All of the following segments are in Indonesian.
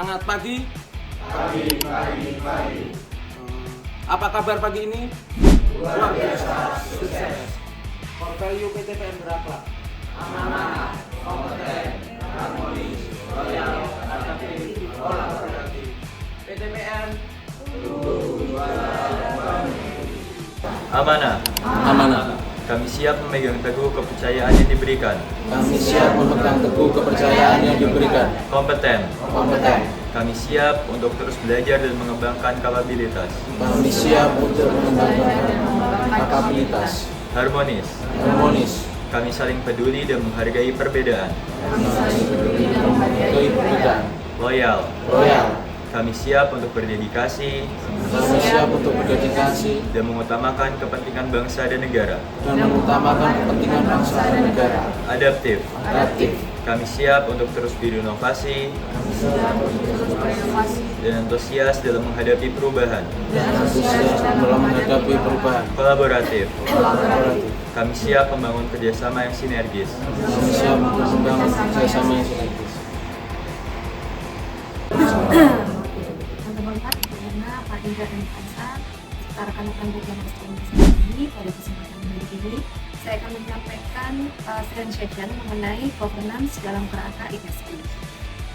Semangat pagi. Pagi. Apa kabar pagi ini? Luar biasa. Sukses. Core value PTPN berapa? Amanah, kompeten, harmonis, loyal, adaptif, kolaboratif. PTPN Amanah. Kami siap memegang teguh kepercayaan yang diberikan. Kami siap memegang teguh kepercayaan yang diberikan. Kompeten. Kompeten. Kami siap untuk terus belajar dan mengembangkan kapabilitas. Kami siap untuk mengembangkan kapabilitas. Harmonis. Harmonis. Kami saling peduli dan menghargai perbedaan. Menghargai perbedaan. Loyal. Loyal. Kami siap untuk berdedikasi Kami siap untuk berdedikasi dan mengutamakan kepentingan bangsa dan negara. dan mengutamakan kepentingan bangsa dan negara. Adaptif. Adaptif. Kami siap untuk terus berinovasi dan antusias dalam menghadapi perubahan. Dan antusias dalam menghadapi perubahan. Kolaboratif. Kolaboratif. Kami siap membangun kerjasama yang sinergis. Kami siap untuk membangun kerjasama yang sinergis. Teman-teman, karena Pak Indra dan Pak Esa, serta rekan-rekan bagian organisasi ini, pada kesempatan hari ini, saya akan menyampaikan trend session mengenai governance dalam kerangka ISG.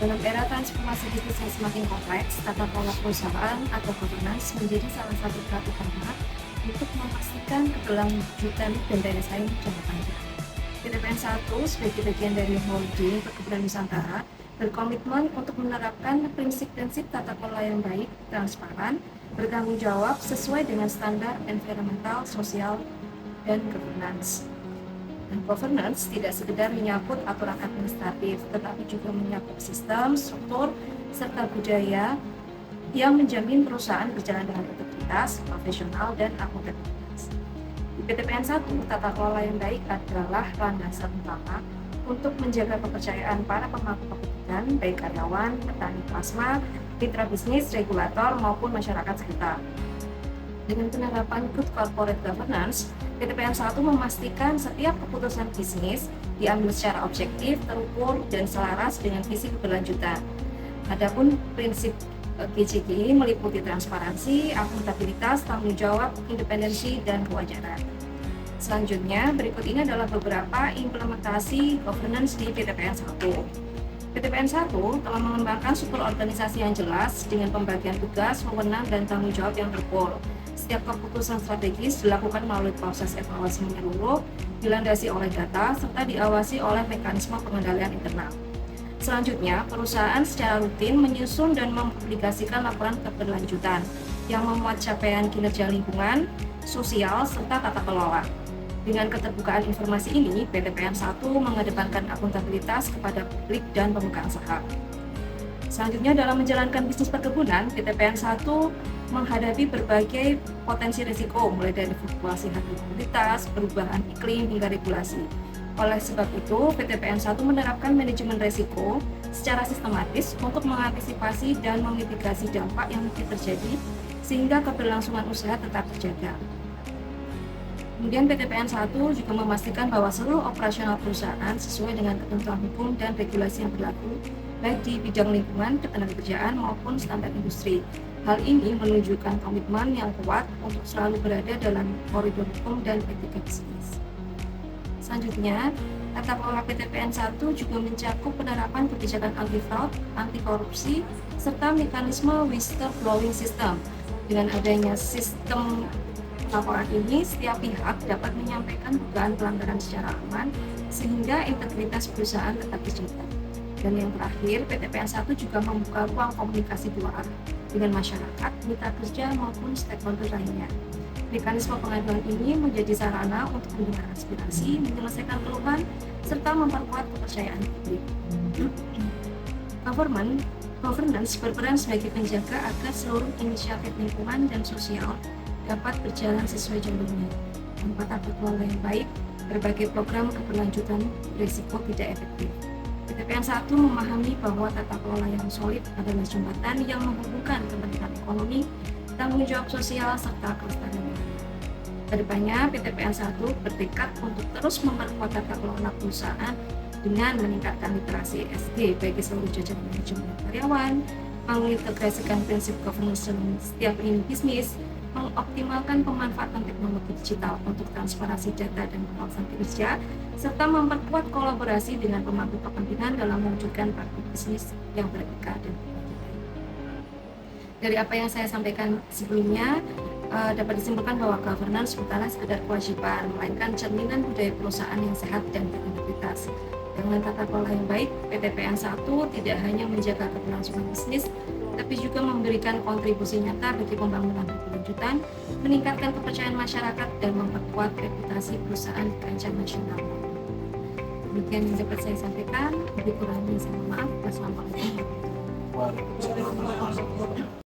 Dalam era transformasi bisnis yang semakin kompleks, tata kelola perusahaan atau governance menjadi salah satu peran utama untuk memastikan keberlanjutan dan daya saing jangka panjang. PTPN 1 sebagai bagian dari holding Perkebunan Nusantara berkomitmen untuk menerapkan prinsip-prinsip tata kelola yang baik, transparan, bertanggung jawab sesuai dengan standar environmental, sosial, dan governance. Dan governance tidak sekedar menyangkut aturan administratif, tetapi juga menyangkut sistem, struktur, serta budaya yang menjamin perusahaan berjalan dengan integritas, profesional, dan akuntabilitas. Di PTPN 1, tata kelola yang baik adalah landasan utama untuk menjaga kepercayaan para pemangku kepentingan, baik karyawan, petani plasma, mitra bisnis, regulator, maupun masyarakat sekitar. Dengan penerapan Good Corporate Governance, PTPN 1 memastikan setiap keputusan bisnis diambil secara objektif, terukur, dan selaras dengan visi keberlanjutan. Adapun prinsip GCG meliputi transparansi, akuntabilitas, tanggung jawab, independensi, dan kewajaran. Selanjutnya, berikut ini adalah beberapa implementasi governance di PTPN 1. PTPN 1 telah mengembangkan struktur organisasi yang jelas dengan pembagian tugas, wewenang, dan tanggung jawab yang terukur. Setiap keputusan strategis dilakukan melalui proses evaluasi menyeluruh, dilandasi oleh data, serta diawasi oleh mekanisme pengendalian internal. Selanjutnya, perusahaan secara rutin menyusun dan mempublikasikan laporan keberlanjutan yang memuat capaian kinerja lingkungan, sosial, serta tata kelola. Dengan keterbukaan informasi ini, PTPN 1 mengedepankan akuntabilitas kepada publik dan pemegang saham. Selanjutnya, dalam menjalankan bisnis perkebunan, PTPN 1 menghadapi berbagai potensi risiko, mulai dari fluktuasi harga komoditas, perubahan iklim, hingga regulasi. Oleh sebab itu, PTPN 1 menerapkan manajemen risiko secara sistematis untuk mengantisipasi dan memitigasi dampak yang mungkin terjadi, sehingga keberlangsungan usaha tetap terjaga. Kemudian PTPN 1 juga memastikan bahwa seluruh operasional perusahaan sesuai dengan ketentuan hukum dan regulasi yang berlaku, baik di bidang lingkungan, ketenagakerjaan, maupun standar industri. Hal ini menunjukkan komitmen yang kuat untuk selalu berada dalam koridor hukum dan etika bisnis. Selanjutnya, tata kelola PTPN 1 juga mencakup penerapan kebijakan anti-fraud, anti-korupsi, serta mekanisme whistleblowing system. Dengan adanya sistem laporan ini, setiap pihak dapat menyampaikan dugaan pelanggaran secara aman sehingga integritas perusahaan tetap terjaga. Dan yang terakhir, PTPN 1 juga membuka ruang komunikasi dua arah dengan masyarakat, mitra kerja maupun stakeholder lainnya. Mekanisme pengaduan ini menjadi sarana untuk mendengar aspirasi, menyelesaikan keluhan, serta memperkuat kepercayaan publik. Governance berperan sebagai penjaga agar seluruh inisiatif lingkungan dan sosial dapat berjalan sesuai jalurnya. Tanpa tata kelola yang baik, berbagai program keberlanjutan risiko tidak efektif. PTPN 1 memahami bahwa tata kelola yang solid adalah jembatan yang menghubungkan kepentingan ekonomi, tanggung jawab sosial, serta kelestarian lingkungan. Kedepannya, PTPN 1 bertekad untuk terus memperkuat tata kelola perusahaan dengan meningkatkan literasi ESG bagi seluruh jajaran manajemen karyawan, mengintegrasikan prinsip governance dalam setiap lini bisnis, mengoptimalkan pemanfaatan teknologi digital untuk transparansi data dan pengawasan kinerja, serta memperkuat kolaborasi dengan pemangku kepentingan dalam mewujudkan praktik bisnis yang beretika dan berkelanjutan. Dari apa yang saya sampaikan sebelumnya, dapat disimpulkan bahwa governance bukanlah sekedar kewajiban, melainkan cerminan budaya perusahaan yang sehat dan berintegritas. Dengan tata kelola yang baik, PT PN 1 tidak hanya menjaga keberlangsungan bisnis, tapi juga memberikan kontribusi nyata bagi pembangunan berkelanjutan, meningkatkan kepercayaan masyarakat, dan memperkuat reputasi perusahaan di kancah nasional. Demikian yang dapat saya sampaikan. Lebih kurangnya saya mohon maaf. Wassalamualaikum warahmatullahi wabarakatuh.